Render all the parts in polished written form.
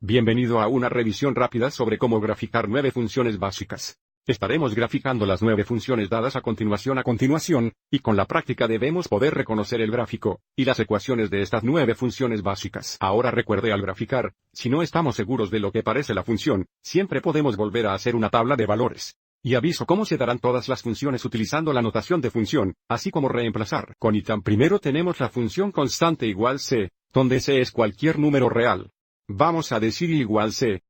Bienvenido a una revisión rápida sobre cómo graficar 9 funciones básicas. Estaremos graficando las 9 funciones dadas a continuación, y con la práctica debemos poder reconocer el gráfico, y las ecuaciones de estas 9 funciones básicas. Ahora recuerde al graficar, si no estamos seguros de lo que parece la función, siempre podemos volver a hacer una tabla de valores. Y aviso cómo se darán todas las funciones utilizando la notación de función, así como reemplazar. Con item primero tenemos la función constante igual c, donde c es cualquier número real. Vamos a decir igual c.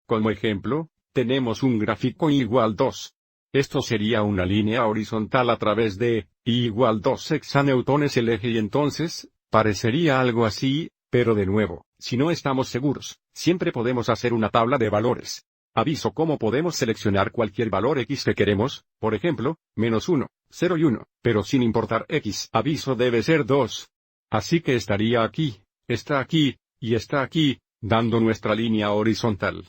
Como ejemplo, tenemos un gráfico igual 2. Esto sería una línea horizontal a través de, igual 2 hexanewtones el eje y entonces, parecería algo así, pero de nuevo, si no estamos seguros, siempre podemos hacer una tabla de valores. Aviso cómo podemos seleccionar cualquier valor x que queremos, por ejemplo, -1, 0 y 1, pero sin importar x. Aviso debe ser 2. Así que estaría aquí, está aquí, y está aquí, dando nuestra línea horizontal.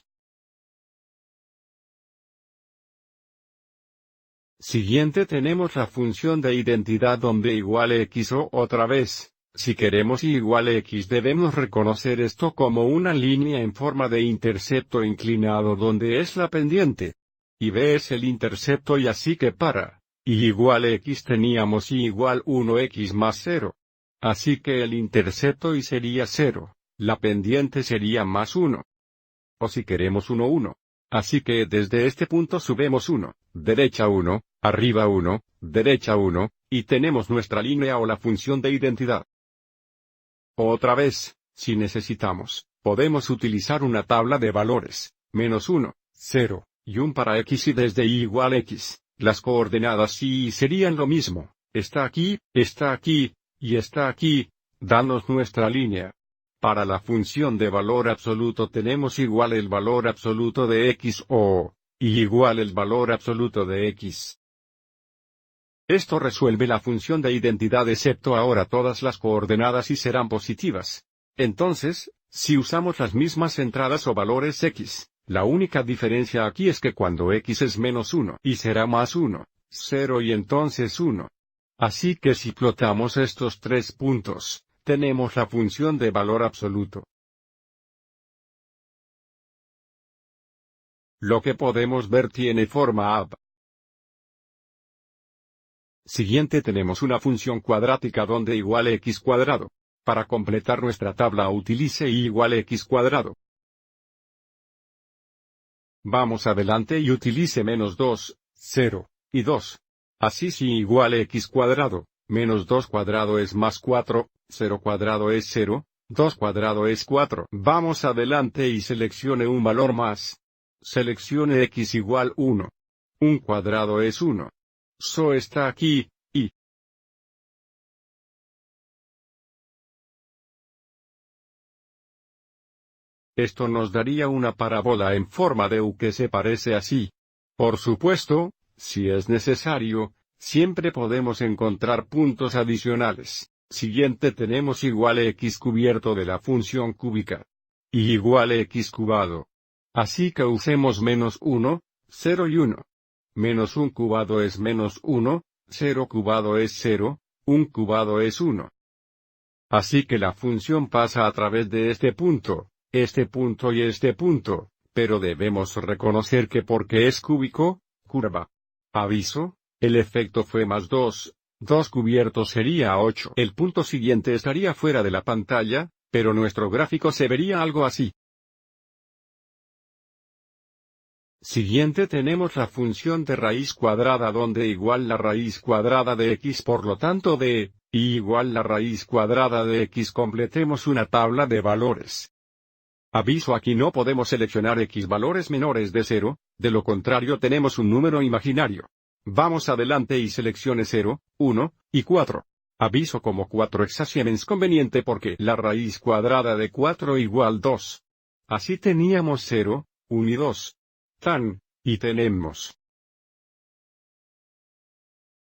Siguiente tenemos la función de identidad donde igual x o otra vez. Si queremos igual x debemos reconocer esto como una línea en forma de intercepto inclinado donde es la pendiente. Y b es el intercepto y así que para, y igual x teníamos y igual 1x más 0. Así que el intercepto y sería 0, la pendiente sería más 1. O si queremos 1, 1. Así que desde este punto subimos 1, derecha 1, arriba 1, derecha 1, y tenemos nuestra línea o la función de identidad. Otra vez, si necesitamos, podemos utilizar una tabla de valores, -1, 0, y 1 para x y desde y igual x, las coordenadas y serían lo mismo, está aquí, y está aquí, danos nuestra línea. Para la función de valor absoluto tenemos igual el valor absoluto de x o, y igual el valor absoluto de x. Esto resuelve la función de identidad excepto ahora todas las coordenadas y serán positivas. Entonces, si usamos las mismas entradas o valores x, la única diferencia aquí es que cuando x es -1 y será más 1, 0 y entonces 1. Así que si plotamos estos 3 puntos, tenemos la función de valor absoluto. Lo que podemos ver tiene forma AB. Siguiente tenemos una función cuadrática donde igual x cuadrado. Para completar nuestra tabla utilice y igual x cuadrado. Vamos adelante y utilice -2, 0, y 2. Así si igual x cuadrado, -2 cuadrado es más 4, 0 cuadrado es 0, 2 cuadrado es 4. Vamos adelante y seleccione un valor más. Seleccione x igual 1. 1 cuadrado es 1. So está aquí, y esto nos daría una parábola en forma de U que se parece así. Por supuesto, si es necesario, siempre podemos encontrar puntos adicionales. Siguiente tenemos igual x cubierto de la función cúbica. Y igual x cubado. Así que usemos -1, 0 y 1. -1 cubado es -1, 0 cubado es 0, 1 cubado es 1. Así que la función pasa a través de este punto y este punto, pero debemos reconocer que porque es cúbico, curva. Aviso, el efecto fue +2, 2 cubierto sería 8. El punto siguiente estaría fuera de la pantalla, pero nuestro gráfico se vería algo así. Siguiente tenemos la función de raíz cuadrada donde igual la raíz cuadrada de x por lo tanto de, y igual la raíz cuadrada de x completemos una tabla de valores. Aviso aquí no podemos seleccionar x valores menores de 0, de lo contrario tenemos un número imaginario. Vamos adelante y seleccione 0, 1, y 4. Aviso como 4 es conveniente porque la raíz cuadrada de 4 igual 2. Así teníamos 0, 1 y 2. Y tenemos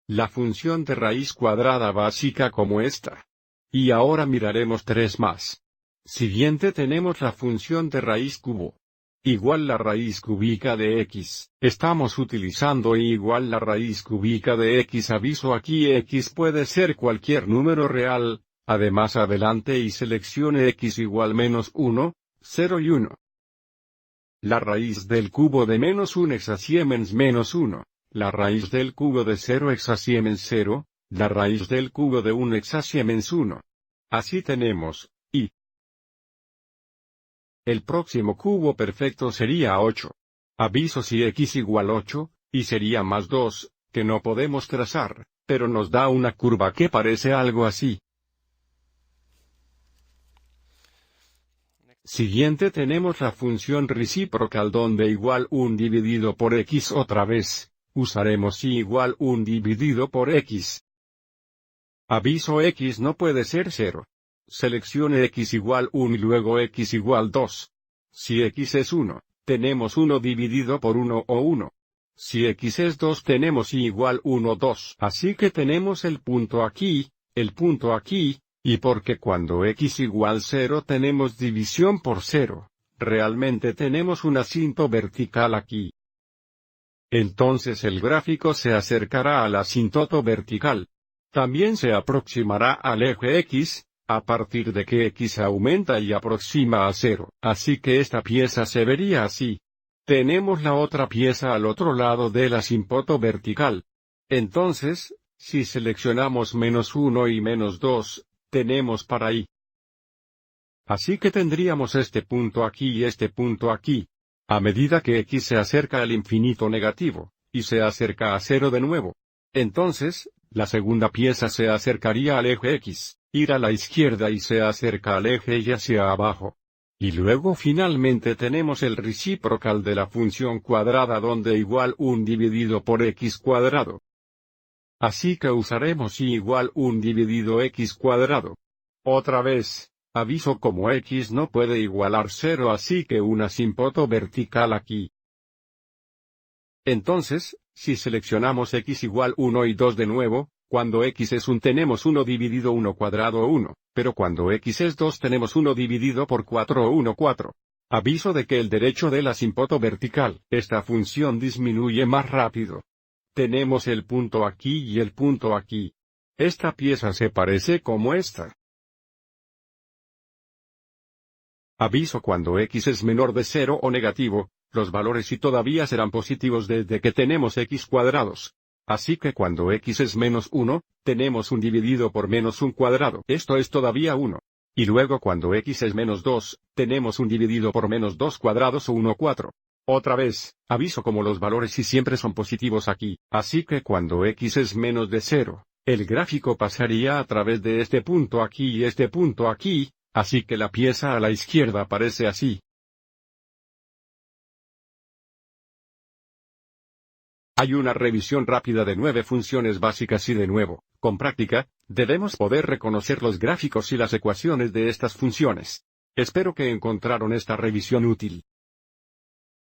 la función de raíz cuadrada básica como esta. Y ahora miraremos 3 más. Siguiente tenemos la función de raíz cubo. Igual la raíz cúbica de x. Estamos utilizando igual la raíz cúbica de x. Aviso aquí x puede ser cualquier número real, Además adelante y seleccione x igual menos 1, 0 y 1. La raíz del cubo de menos 1 hexasiemens menos 1, la raíz del cubo de 0 hexasiemens 0, la raíz del cubo de 1 hexasiemens 1. Así tenemos, y el próximo cubo perfecto sería 8. Aviso si x igual 8, y sería más 2, que no podemos trazar, pero nos da una curva que parece algo así. Siguiente tenemos la función reciprocal donde igual 1 dividido por x otra vez, usaremos y igual 1 dividido por x. Aviso x no puede ser 0. Seleccione x igual 1 y luego x igual 2. Si x es 1, tenemos 1 dividido por 1 o 1. Si x es 2 tenemos y igual 1 2. Así que tenemos el punto aquí, y porque cuando x igual 0 tenemos división por 0, realmente tenemos un asinto vertical aquí. Entonces el gráfico se acercará al asíntoto vertical. También se aproximará al eje x, a partir de que x aumenta y aproxima a 0. Así que esta pieza se vería así. Tenemos la otra pieza al otro lado del asíntoto vertical. Entonces, si seleccionamos menos 1 y menos 2, tenemos para ahí. Así que tendríamos este punto aquí y este punto aquí. A medida que x se acerca al infinito negativo, y se acerca a 0 de nuevo. Entonces, la segunda pieza se acercaría al eje x, ir a la izquierda y se acerca al eje y hacia abajo. Y luego finalmente tenemos el reciprocal de la función cuadrada donde igual 1 dividido por x cuadrado. Así que usaremos y igual 1 dividido x cuadrado. Otra vez, aviso como x no puede igualar 0 así que un asíntoto vertical aquí. Entonces, si seleccionamos x igual 1 y 2 de nuevo, cuando x es 1 tenemos 1 dividido 1 cuadrado 1, pero cuando x es 2 tenemos 1 dividido por 4 o 1 4. Aviso de que el derecho del asíntoto vertical, esta función disminuye más rápido. Tenemos el punto aquí y el punto aquí. Esta pieza se parece como esta. Aviso cuando x es menor de 0 o negativo, los valores y todavía serán positivos desde que tenemos x cuadrados. Así que cuando x es menos 1, tenemos 1 dividido por menos 1 cuadrado. Esto es todavía 1. Y luego cuando x es menos 2, tenemos 1 dividido por menos 2 cuadrados o 1 4. Otra vez, aviso como los valores y siempre son positivos aquí. Así que cuando x es menos de 0, el gráfico pasaría a través de este punto aquí y este punto aquí, así que la pieza a la izquierda parece así. Hay una revisión rápida de 9 funciones básicas y de nuevo, con práctica, debemos poder reconocer los gráficos y las ecuaciones de estas funciones. Espero que encontraron esta revisión útil.